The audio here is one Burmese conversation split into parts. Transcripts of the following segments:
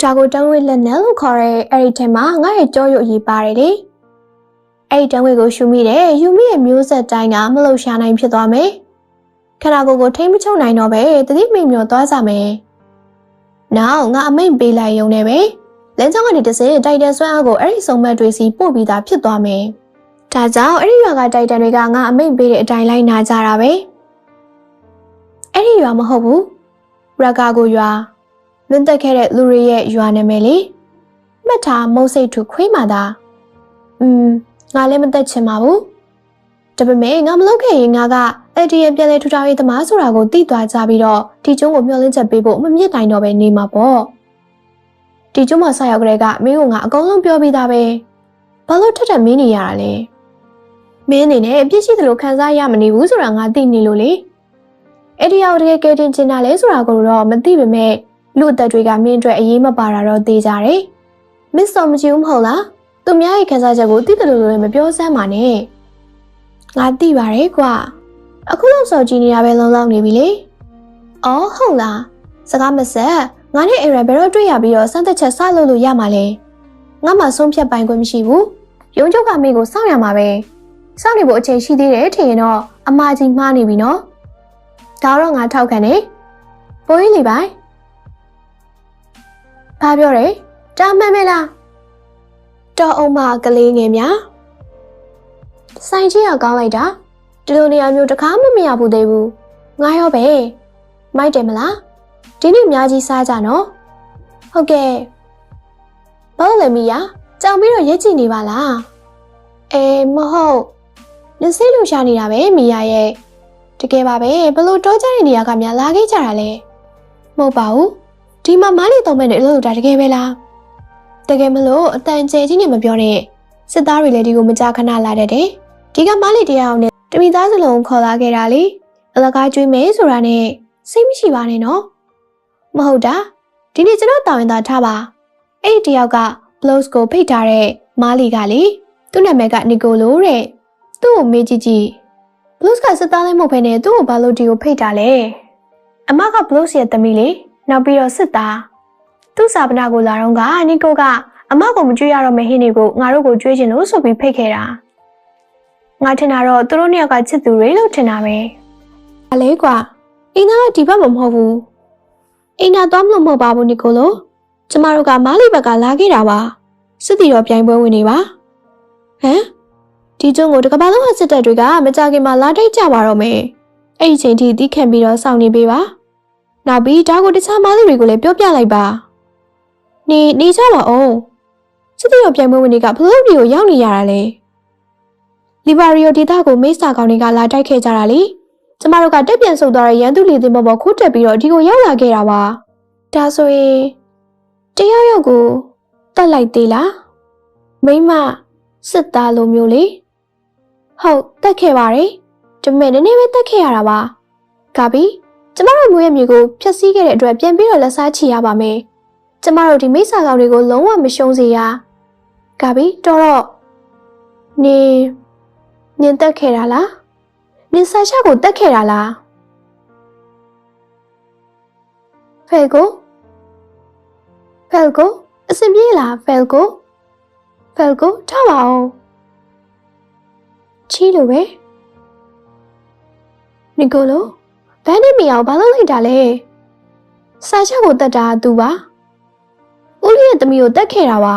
ဒါကိုတန်းဝေးလက်နဲ့လို့ခေါ်တဲ့အဲ့ဒီထဲမှာငါ့ရဲ့ကြောရုပ်ရည်ပါတယ်လေအဲ့ဒီတန်းဝေးကိုရှူမိတယ်ယူမိရဲ့မျိုးဆက်တိုင်းကမလှုပ်ရှားနိုင်ဖြစ်သွားမယ်ခန္ဓာကိုယ်ကိုထိမ့်မချုပ်နိုင်တော့ပဲတတိမိန်မျောသွားစားမယ်နောက်ငါအမိန်ပေးလိုက်ရုံနဲ့ပဲလမ်းကြောင်းကနေတစ်စင်းတိုက်တန်ဆွမ်းအားကိုအဲ့ဒီစုံမက်တွေစီပို့ပြီးသားဖြစ်သွားမယ်ဒါကြောင့်အဲ့ဒီရွာကတိုက်တန်တွေကငါအမိန်ပေးတဲ့အတိုင်းလိုက်နာကြတာပဲအဲ့ဒီရွာမဟုတ်ဘူးရကာကိုရွာလွန်တက်ခဲ့တဲ့လူတွေရဲ့ရွာနာမည်လေမှတ်ထားမုတ်စိတ်ထူခွေးမှသာငါလည်းမသက်ချင်ပါဘူးဒါပေမဲ့ငါမလုပ်ခဲ့ရင်ငါကအဲ့ဒီရဲ့ပြန်လဲထူထောင်ရေးသမားဆိုတာကိုသိသွားကြပြီးတော့ဒီကျုံးကိုမျှော်လင့်ချက်ပေးဖို့မမြင့်နိုင်တော့ပဲနေမှာပေါ့ဒီကျုံးမှာဆက်ရောက်ကလေးကမင်းကငါအကုန်လုံးပြောပြီးသားပဲဘာလို့ထက်ထက်မင်းနေရတာလဲမင်းအနေနဲ့အပြစ်ရှိသလိုခံစားရမနေဘူးဆိုတာငါသိနေလို့လေအဲ့ဒီရောက်တကယ်ကဲတင်ချင်တာလဲဆိုတာကိုတော့မသိပေမဲ့လူအသက်တွေကမင်းအတွက်အရေးမပါတာတော့သိကြတယ်မစ်စောမကြည့်ဘူးမဟုတ်လားသူများရဲ့ခံစားချက်ကိုသိတယ်လို့လည်းမပြောစမ်းပါနဲ့ငါသိပါတယ်ကွာအခုလောက်စော်ကြည့်နေရပဲလုံးလုံးနေပြီလေအော်ဟုတ်လားစကားမဆက်ငါနဲ့အေရန်ဘယ်တော့တွေ့ရပြီးတော့စမ်းသက်ချက်စလို့ရမှာလဲငါမှဆုံးဖြတ်ပိုင်ခွင့်မရှိဘူးရုံးချုပ်ကမင်းကိုစောင့်ရမှာပဲစောင့်နေဖို့အချိန်ရှိသေးတယ်ထင်ရင်တော့အမကြီးမှားနေပြီနော်ဒါတော့ငါထောက်ခံတယ်ပိုးရင်းလေးပိုင်ဘာပြောတယ်တားမှန်မဲလားတော်အောင်မကလေးငယ်များဆိုင်ကြီးကကောင်းလိုက်တာဒီလိုနေရာမျိုးတခါမှမရဘူးသေးဘူးငါရောပဲမိုက်တယ်မလားဒီနေ့အများကြီးစားကြနော်ဟုတ်ကဲ့ဘာလို့လဲမီယာကြောင်ပြီးတော့ရက်ကြည့်နေပါလားမဟုတ်နစိလို့ရှာနေတာပဲမီယာရဲ့တကယ်ပါပဲဘလို့တောကြတဲ့နေရာကများလာခဲ့ကြတာလဲမဟုတ်ပါဘူးဒီမှာမားလီသုံးမဲ့နဲ့အလုပ်လုပ်တာတကယ်ပဲလားတကယ်မလို့အတန်ကျဲကြီးနဲ့မပြောနဲ့စစ်သားတွေလည်းဒီကိုမကြခဏလာတတ်တယ်ဒီကမားလီတရားအောင်နဲ့တမိသားစလုံးခေါ်လာခဲ့တာလေအလကားကျွေးမယ်ဆိုတာနဲ့စိတ်မရှိပါနဲ့နော်မဟုတ်တာဒီနေ့ကျွန်တော်တာဝန်သားထားပါအဲ့ဒီတယောက်က blouse ကိုဖိတ်ထားတဲ့မားလီကလေသူ့နာမည်ကနီကိုလိုတဲ့သူ့ကိုမေးကြည့်ကြည့် blouse ကစစ်သားလည်းမဟုတ်ဘဲနဲ့သူ့ကိုဘာလို့ဒီကိုဖိတ်တာလဲအမက blouse ရဲ့သမီးလေနောက်ပြီးတော့စစ်သားသူ့စာပနာကိုလာတော့ကနီကိုကအမကိုမကြွေးရတော့မဟင်းတွေကိုငါတို့ကိုကြွေးချင်လို့ဆိုပြီးဖိတ်ခဲ့တာငါထင်တာတော့သူတို့နှစ်ယောက်ကချစ်သူတွေလို့ထင်တာပဲအလဲကွာအင်းသားကဒီဘက်မှာမဟုတ်ဘူးအင်းသားတော့မလို့မဟုတ်ပါဘူးနီကိုလိုကျမတို့ကမားလီဘက်ကလာခဲ့တာပါစစ်တီတော်ပြိုင်ပွဲဝင်နေပါဟမ်ဒီကျုံကိုတကဘာလုံးကစစ်တပ်တွေကမကြခင်မှာလာတိုက်ကြပါတော့မယ်အဲ့ဒီချိန်ထိတီးခံပြီးတော့စောင့်နေပေးပါနောက်ပြီးဒါကိုတခြားမားလီတွေကိုလည်းပြောပြလိုက်ပါနေကြပါဦးစစ်တီတော်ပြိုင်ပွဲဝင်တွေကဘလို့ဒီကိုရောက်နေရတာလဲလီဘာရီယိုဒေတာကိုမိတ်ဆာကောင်တွေကလာတိုက်ခဲ့ကြတာလေကျမတို့ကတက်ပြန်ဆုတ်သွားတဲ့ရန်သူလေသင်းပေါ်ခိုးတက်ပြီးတော့ဒီကိုရောက်လာခဲ့တာပါဒါဆိုရင်တယောက်ယောက်ကိုတတ်လိုက်သေးလားမိမစစ်သားလိုမျိုးလေဟုတ်တက်ခဲ့ပါတယ်ဒါပေမဲ့နည်းနည်းပဲတက်ခဲ့ရတာပါကဘီကျမတို့မျိုးရဲ့မြေကိုဖျက်ဆီးခဲ့တဲ့အတွက်ပြန်ပြီးတော့လက်စားချီရပါမယ်ကျမတို့ဒီမိတ်ဆာကောင်တွေကိုလုံးဝမရှုံးစေရကဘီတော်တော့နင်တက်ခဲ့တာလားနင်ဆာရှာကိုတက်ခဲ့တာလားဖဲကိုအစင်ပြေးလားဖဲကိုထားပါဦးချီလိုပဲနီကိုလိုဘန်းနေမရအောင်ဘာလို့လိုက်တာလဲဆာရှာကိုတက်တာသူပါဦးလေးရဲ့သမီးကိုတက်ခဲ့တာပါ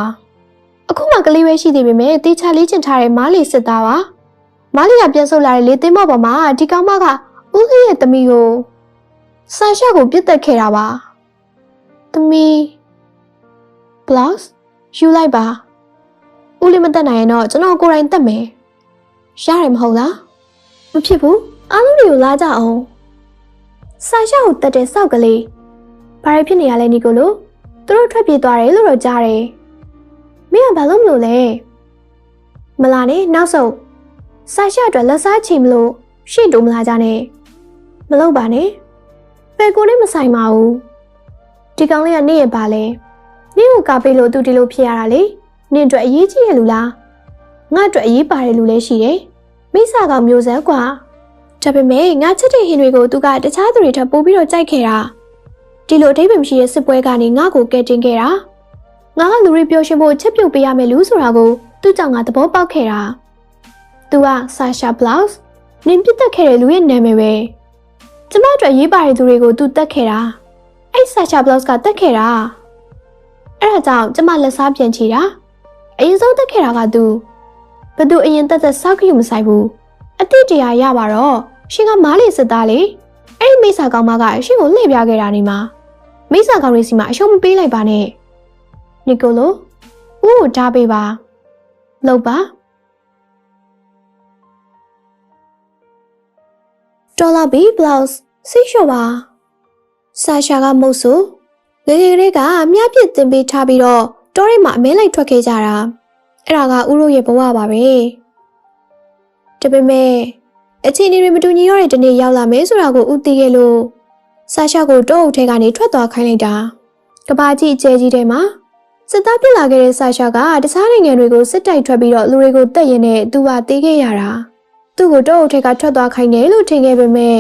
အခုမှကလေးပဲရှိသေးပေမဲ့တေချာလေးချင်ထားတဲ့မားလီစစ်သားပါမားလီကပြန်ဆုတ်လာတဲ့လေသင်းမော့ပေါ်မှာဒီကောင်မကဦးလေးရဲ့သမီးကိုဆာရှာကိုပြစ်တက်ခဲ့တာပါသမီး blouse ယူလိုက်ပါဦးလေးမတက်နိုင်ရင်တော့ကျွန်တော်ကိုယ်တိုင်တက်မယ်ရတယ်မဟုတ်လားမဖြစ်ဘူးအားလုံးတွေကိုလာကြအောင်ဆာရှာကိုတက်တဲ့စောက်ကလေးဘာတွေဖြစ်နေရလဲနီကိုလိုသူတို့ထွက်ပြေးသွားတယ်လို့တော့ကြားတယ်မင်းကဘာလို့မလို့လဲမလာနဲ့နောက်ဆုံးဆာရှာအတွက်လက်စားချီမလို့ရှင့်တိုးမလာကြနဲ့မလုပ်ပါနဲ့ဖဲကိုနဲ့မဆိုင်ပါဘူးဒီကောင်လေးကနေရပါလဲနင့်ကိုကာပေးလို့သူဒီလိုဖြစ်ရတာလေနင့်အတွက်အရေးကြီးရလူလားငါအတွက်အရေးပါတယ်လူလည်းရှိတယ်မိစ္ဆာကောင်မျိုးဆက်ကွာဒါပေမဲ့ငါချစ်တဲ့ဟင်တွေကိုသူကတခြားသူတွေထပ်ပို့ပြီးတော့ကြိုက်ခဲ့တာဒီလိုအဓိပ္ပာယ်မရှိတဲ့စစ်ပွဲကနေငါ့ကိုကဲတင်ခဲ့တာ ငါကလူတွေပြောရှင်ဖို့ချက်ပြုတ်ပေးရမယ်လို့ဆိုတာကိုသူ့ကြောင့်ငါသဘောပေါက်ခဲ့တာ။ तू က Sasha Blouse နင်ပြစ်တက်ခဲ့တဲ့လူရဲ့နာမည်ပဲ။ကျမအတွက်ရေးပါတဲ့သူတွေကို तू တက်ခဲ့တာ။အဲ့ Sasha Blouse ကတက်ခဲ့တာ။အဲ့ဒါကြောင့်ကျမလက်စားပြန်ချီတာ။အရင်ဆုံးတက်ခဲ့တာက तू ဘသူအရင်တက်စောက်ကြည့်မဆိုင်ဘူး။အတိတ်တရားရပါတော့ရှင်ကမားလေးစစ်သားလေ။အဲ့ဒီမိစ္ဆာကောင်မကရှင်ကိုလှည့်ပြခဲ့တာနေမှာမိစ္ဆာကောင်လေးစီမှာအရှုံးမပေးလိုက်ပါနဲ့။နီကိုလိုဦးကိုထားပေးပါ။လုပ်ပါ။ဒေါ်လာဘီဘလောက်စိတ်လျှော့ပါဆာရှာကမုတ်ဆိုငယ်ငယ်လေးကမြပြစ်တင်ပေးထားပြီးတော့တောထဲမှာအမဲလိုက်ထွက်ခဲ့ကြတာအဲ့ဒါကဥရုရဲ့ဘဝပါပဲဒါပေမဲ့အခြေအနေတွေမတူညီတော့တဲ့တနေ့ရောက်လာမယ်ဆိုတာကိုဥသိခဲ့လို့ဆာရှာကိုတောအုပ်ထဲကနေထွက်သွားခိုင်းလိုက်တာကဘာကြီးအကျဲကြီးထဲမှာစစ်သားပြစ်လာခဲ့တဲ့ဆာရှာကတခြားနိုင်ငံတွေကိုစစ်တိုက်ထွက်ပြီးတော့လူတွေကိုတက်ရင်နဲ့သူပါတေးခဲ့ရတာသူ့ကိုတောအုပ်ထဲကထွက်သွားခိုင်းတယ်လို့ထင်ခဲ့ပေမဲ့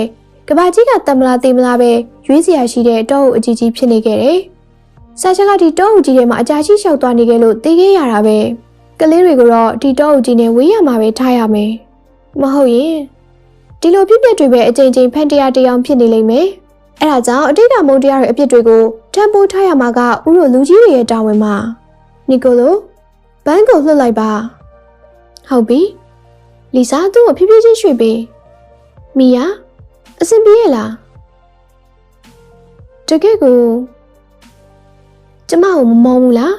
ကဘာကြီးကတမလားတေးမလားပဲရွေးစရာရှိတဲ့တောအုပ်အကြီးကြီးဖြစ်နေခဲ့တယ်။ဆာရှာကဒီတောအုပ်ကြီးထဲမှာအကြာရှိလျှောက်သွားနေခဲ့လို့တေးခဲ့ရတာပဲ။ကလေးတွေကိုတော့ဒီတောအုပ်ကြီးနဲ့ဝေးရမှာပဲထားရမယ်။မဟုတ်ရင်ဒီလိုပြည့်ပြည့်တွေပဲအကြိမ်ကြိမ်ဖန်တရားတရားဖြစ်နေလိမ့်မယ်။အဲဒါကြောင့်အတိတ်ကမုန်းတရားရဲ့အပြစ်တွေကိုတန်ဖိုးထားရမှာကဥရောလူကြီးတွေရဲ့တာဝန်မှာနီကိုလိုဘန်းကိုလွှတ်လိုက်ပါ။ဟုတ်ပြီ။လီဆာသူ့ကိုဖြည်းဖြည်းချင်းရွှေ့ပေး။မီယာအဆင်ပြေလားတကယ်ကိုကျမကိုမမောဘူးလား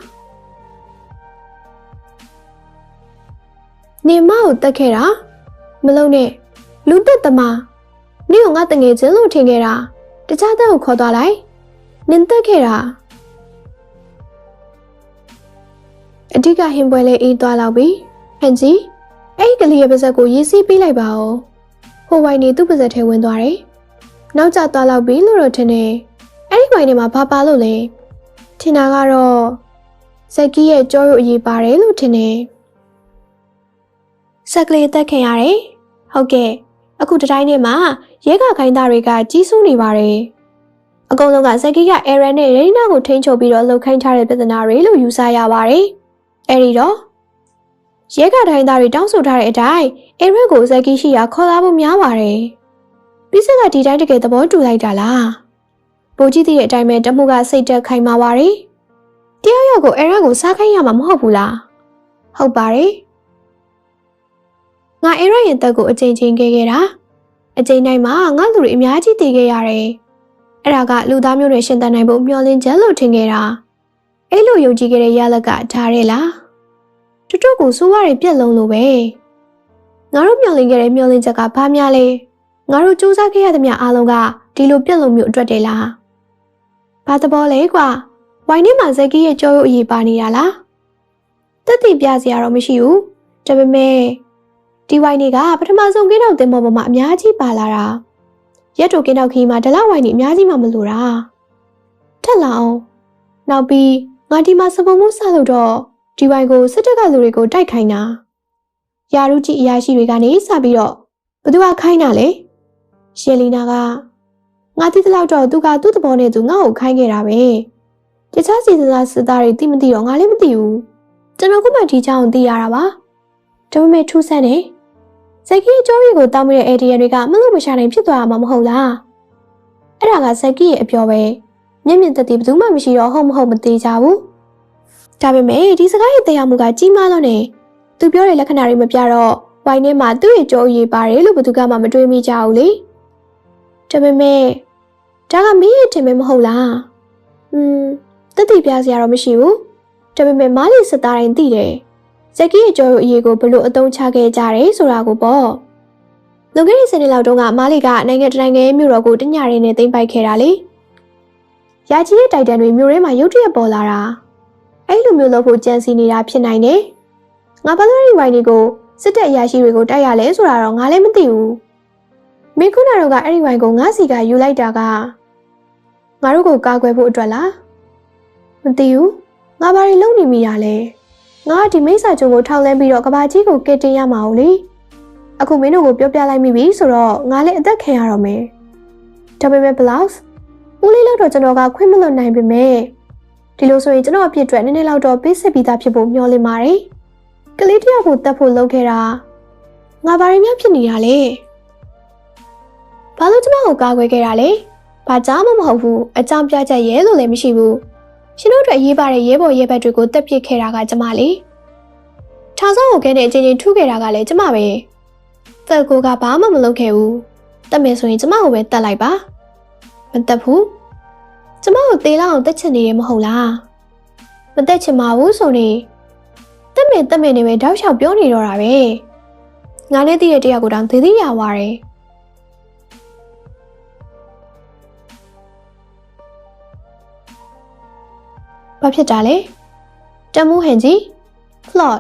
နေမကိုတက်ခဲ့တာမလုံးနဲ့လူတက်သမားနေကငါတငယ်ချင်းလို့ထင်ခဲ့တာတခြားတဲ့ကိုခေါ်သွားလိုက်နင်တက်ခဲ့တာအဓိကဟင်ပွဲလေးအေးသွားလောက်ပြီဟန်ကြီးအဲ့ဒီကလေးရဲ့ပါဇက်ကိုရေးစီးပေးလိုက်ပါဦးဟိုဝိုင်နေသူ့ပါဇက်ထဲဝင်သွားတယ်နောက်ကျသွားလောက်ပြီလို့တော့ထင်တယ်အဲ့ဒီဝိုင်နေမှာဘာပါလို့လဲထင်တာကတော့ဇက်ကီးရဲ့ကြောရုပ်အရေးပါတယ်လို့ထင်တယ်ဆက်ကလေးတက်ခင်ရတယ်ဟုတ်ကဲ့အခုတတိုင်းထဲမှာရဲကခိုင်းသားတွေကကြီးစိုးနေပါတယ်အကုန်လုံးကဇက်ကီးကအဲရန်နဲ့ရိနာကိုထိန်းချုပ်ပြီးတော့လှုပ်ခိုင်းထားတဲ့ပြဿနာတွေလို့ယူဆရပါတယ်အဲ့ဒီတော့ရဲကတိုင်းသားတွေတောင်းဆိုထားတဲ့အတိုင်းအဲရန်ကိုဇက်ကီးရှိရာခေါ်လာဖို့များပါတယ်ပြီးစက်ကဒီတိုင်းတကယ်သဘောတူလိုက်တာလားဘိုးကြီးတဲ့အတိုင်းပဲတမှုကစိတ်တက်ခိုင်မာပါတယ်တယောက်ယောက်ကိုအဲရန်ကိုစားခိုင်းရမှာမဟုတ်ဘူးလားဟုတ်ပါတယ်ငါအဲရန်ရဲ့တက်ကိုအချိန်ချင်းခဲ့တာအချိန်တိုင်းမှာငါလူတွေအများကြီးတည်ခဲ့ရတယ်အဲ့ဒါကလူသားမျိုးတွေရှင်သန်နိုင်ဖို့မျှော်လင့်ချက်လို့ထင်ခဲ့တာအဲ့လိုယုံကြည်ခဲ့တဲ့ရလကထားရဲလားတူတူကိုစိုးရတွေပြက်လုံးလို့ပဲငါတို့မျှော်လင့်ခဲ့တဲ့မျှော်လင့်ချက်ကဘာများလဲငါတို့စူးစမ်းခဲ့ရသမျှအားလုံးကဒီလိုပြက်လုံးမျိုးအတွက်တည်းလားဘာသဘောလဲကွာဝိုင်းထဲမှာဇက်ကီးရဲ့ကြောရုပ်အရေးပါနေတာလားတက်တည်ပြစရာတော့မရှိဘူးဒါပေမဲ့ဒီဝိုင်းတွေကပထမဆုံးကင်းတော့တင်ပေါ်ပေါ်မှာအများကြီးပါလာတာရက်တိုကင်းတော့ခီးမှာဒလောက်ဝိုင်းတွေအများကြီးမှမလို့တာထက်လာအောင်နောက်ပြီးငါဒီမှာစပုံမှုဆက်လို့တော့ဒီဝိုင်းကိုစစ်တပ်ကလူတွေကိုတိုက်ခိုင်းတာယာရုကြီးအရာရှိတွေကနေစပြီးတော့ဘသူကခိုင်းတာလဲရှယ်လီနာကငါသိသလောက်တော့သူကသူ့သဘောနဲ့သူငါ့ကိုခိုင်းခဲ့တာပဲတခြားစီစားစစ်သားတွေသိမသိတော့ငါလည်းမသိဘူးကျွန်တော်ကမှဒီချောင်းသိရတာပါဒါပေမဲ့ထူးဆန်းတယ်ဇက်ကီးအကျိုးကြီးကိုတောင်းမိတဲ့ ATM တွေကမလို့မရှာနိုင်ဖြစ်သွားမှာမဟုတ်လားအဲ့ဒါကဇက်ကီးရဲ့အပြောပဲမျက်မြင်သက်သေဘယ်သူမှမရှိတော့ဟုတ်မဟုတ်မသိကြဘူးဒါပေမဲ့ဒီစကားရဲ့တရားမှုကကြီးမားလို့နေသူပြောတဲ့လက္ခဏာတွေမပြတော့ဝိုင်းထဲမှာသူ့ရဲ့ကြောအရေးပါတယ်လို့ဘယ်သူမှမတွေးမိကြဘူးလေဒါပေမဲ့ဒါကမင်းရဲ့ထင်မဟုတ်လားသက်သေပြစရာတော့မရှိဘူးဒါပေမဲ့မားလီစစ်သားတိုင်းသိတယ်ဇက်ကီးရဲ့ကြောရုပ်အရေးကိုဘလို့အသုံးချခဲ့ကြတယ်ဆိုတာကိုပေါ့လွန်ခဲ့တဲ့10နှစ်လောက်တုန်းကမားလီကနိုင်ငံတနိုင်ငံရဲ့မြို့တော်ကိုတညရင်းနဲ့သိမ်းပိုက်ခဲ့တာလေရာကြီးရဲ့တိုက်တန်တွေမြို့ထဲမှာရုတ်တရက်ပေါ်လာတာအဲ့လိုမျိုးလုပ်ဖို့ကြံစီနေတာဖြစ်နိုင်တယ်ငါဘာလို့ဒီဝိုင်းတွေကိုစစ်တပ်အရာရှိတွေကိုတိုက်ရလဲဆိုတာတော့ငါလည်းမသိဘူးမင်းခုနကတော့အဲ့ဒီဝိုင်းကိုငါစီကယူလိုက်တာကငါတို့ကိုကာကွယ်ဖို့အတွက်လားမသိဘူးငါဘာတွေလုပ်နေမိရလဲငါဒီမိစ္ဆာကျုံကိုထောက်လန်းပြီးတော့ကဘာကြီးကိုကဲတင်ရမှာ ው လေအခုမင်းတို့ကိုပြောပြလိုက်မိပြီဆိုတော့ငါလည်းအသက်ခံရတော့မယ်ဒါပေမဲ့ဘလောက်ဦးလေးလို့တော့ကျွန်တော်ကခွင့်မလွတ်နိုင်ပေမဲ့ ဒီလိုဆိုရင်ကျွန်တော်အဖြစ်အတွက်နည်းနည်းလောက်တော့ပေးစစ်ပြီးသားဖြစ်ဖို့မျှော်လင့်ပါတယ်ကလေးတယောက်ကိုတတ်ဖို့လုပ်ခဲ့တာငါဘာရင်းများဖြစ်နေရလဲဘာလို့ကျမကိုကာကွယ်ခဲ့တာလဲဘာကြောင့်မှမဟုတ်ဘူးအကြောင်းပြချက်ရဲလို့လည်းမရှိဘူးရှင်တို့အတွက်ရေးပါတဲ့ရဲဘော်ရဲဘက်တွေကိုတက်ပစ်ခဲ့တာကကျမလေထောင်ဆောင်ကိုခဲနဲ့အချင်းချင်းထုခဲ့တာကလည်းကျမပဲသက်ကိုကဘာမှမလုပ်ခဲ့ဘူးတက်မယ်ဆိုရင်ကျမကိုပဲတက်လိုက်ပါမတက်ဘူးကျမကိုတေးလောက်အောင်တက်ချင်နေတယ်မဟုတ်လားမတက်ချင်ပါဘူးဆိုနေတက်မယ်နေပဲတောက်လျှောက်ပြောနေတော့တာပဲငါလည်းသိတဲ့တရားကိုတောင်သေးရသွားတယ်ဘာဖြစ်တာလဲတမှုဟန်ကြီး Flot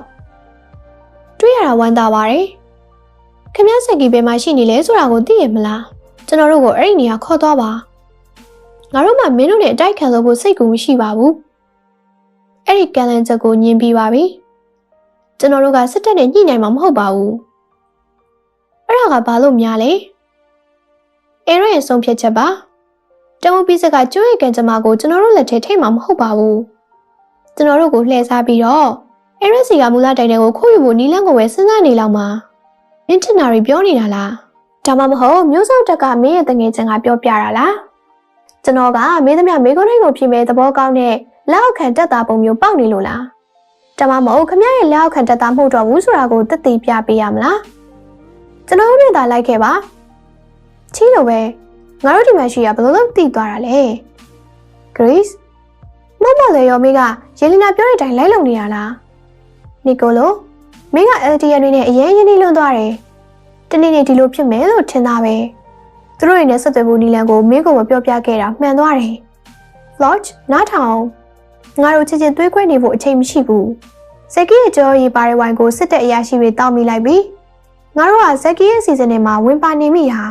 တွေ့ရတာဝမ်းသာပါတယ်ခင်ဗျားစက်ကီဘယ်မှာရှိနေလဲဆိုတာကိုသိရမလားကျွန်တော်တို့ကိုအဲ့ဒီနေရာခေါ်သွားပါငါတို့မှမင်းတို့နဲ့အတိုက်ခံလို့ဖို့စိတ်ကူမရှိပါဘူးအဲ့ဒီကန်လန်ချက်ကိုညင်ပြီးပါပြီကျွန်တော်တို့ကစစ်တပ်နဲ့ညှိနှိုင်းမှာမဟုတ်ပါဘူးအဲ့ဒါကဘာလို့များလဲအဲရရဲ့ဆုံးဖြတ်ချက်ပါတမှုပြီးစကကျွေးကန်ကြမှာကိုကျွန်တော်တို့လက်ထဲထိမှာမဟုတ်ပါဘူးကျွန်တော်တို့ကိုလှည့်စားပြီးတော့အဲရစီကမူလတိုင်တဲ့ကိုခိုးယူဖို့နီလန်းကိုပဲစဉ်းစားနေလောက်မှာမင်းထင်တာတွေပြောနေတာလားဒါမှမဟုတ်မျိုးစောတက်ကမင်းရဲ့တငယ်ချင်းကပြောပြတာလားကျွန်တော်ကမင်းသမီးမေကွန်းတိုင်းကိုဖြစ်မဲ့သဘောကောင်းတဲ့လက်အောက်ခံတက်တာပုံမျိုးပေါက်နေလို့လားဒါမှမဟုတ်ခမရဲ့လက်အောက်ခံတက်တာမဟုတ်တော့ဘူးဆိုတာကိုသက်သေပြပေးရမလားကျွန်တော်တို့သာလိုက်ခဲ့ပါချီးလို့ပဲငါတို့ဒီမှာရှိရဘယ်လိုလုပ်တည်သွားတာလဲ Grace မမလည်းရောမင်းကယေလီနာပြောတဲ့အတိုင်းလိုက်လုံနေရလားနီကိုလိုမင်းက LTN တွေနဲ့အရင်ရင်းနှီးလွန်းသွားတယ်တနေ့နေ့ဒီလိုဖြစ်မယ်လို့ထင်တာပဲသူတို့တွေနဲ့ဆက်သွယ်မှုနီလန်ကိုမင်းကိုမပြောပြခဲ့တာမှန်သွားတယ် Lodge နားထောင်ငါတို့ချင်းချင်းသွေးခွဲနေဖို့အချိန်မရှိဘူးဇက်ကီရဲ့ကြောရီပါရဝိုင်ကိုစစ်တဲ့အရာရှိတွေတောင်းမိလိုက်ပြီငါတို့ကဇက်ကီရဲ့စီစဉ်တွေမှာဝင်ပါနေမိဟာ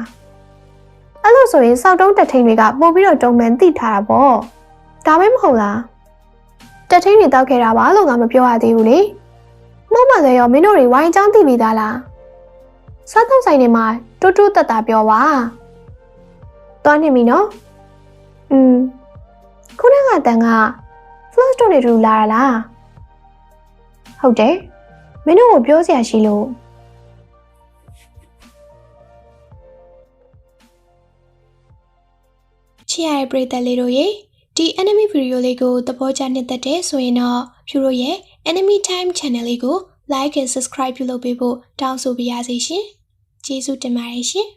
အဲ့လိုဆိုရင်စောက်တုံးတက်ထိန်တွေကပို့ပြီးတော့တုံမှန်တိထားတာပေါ့ဒါပဲမဟုတ်လားတက်ထိန်တွေတောက်ခဲ့တာပါလို့ငါမပြောရသေးဘူးလေမမလည်းရောမင်းတို့တွေဝိုင်းချောင်းသိပြီးသားလားစားသုံးဆိုင်တွေမှာတူတူတက်တာပြောပါသွားနေပြီနော်ခုနကတန်က flash တို့နေတူလာတာလားဟုတ်တယ်မင်းတို့ကိုပြောစရာရှိလို့ချစ်ရတဲ့ပရိသတ်လေးတို့ရေဒီ enemy video လေးကိုသဘောကျနှစ်သက်တဲ့ဆိုရင်တော့ဖြူတို့ရဲ့ enemy time channel လေးကို like and subscribe ပြုလုပ်ပေးဖို့တောင်းဆိုပါရစေရှင်ကျေးဇူးတင်ပါတယ်ရှင်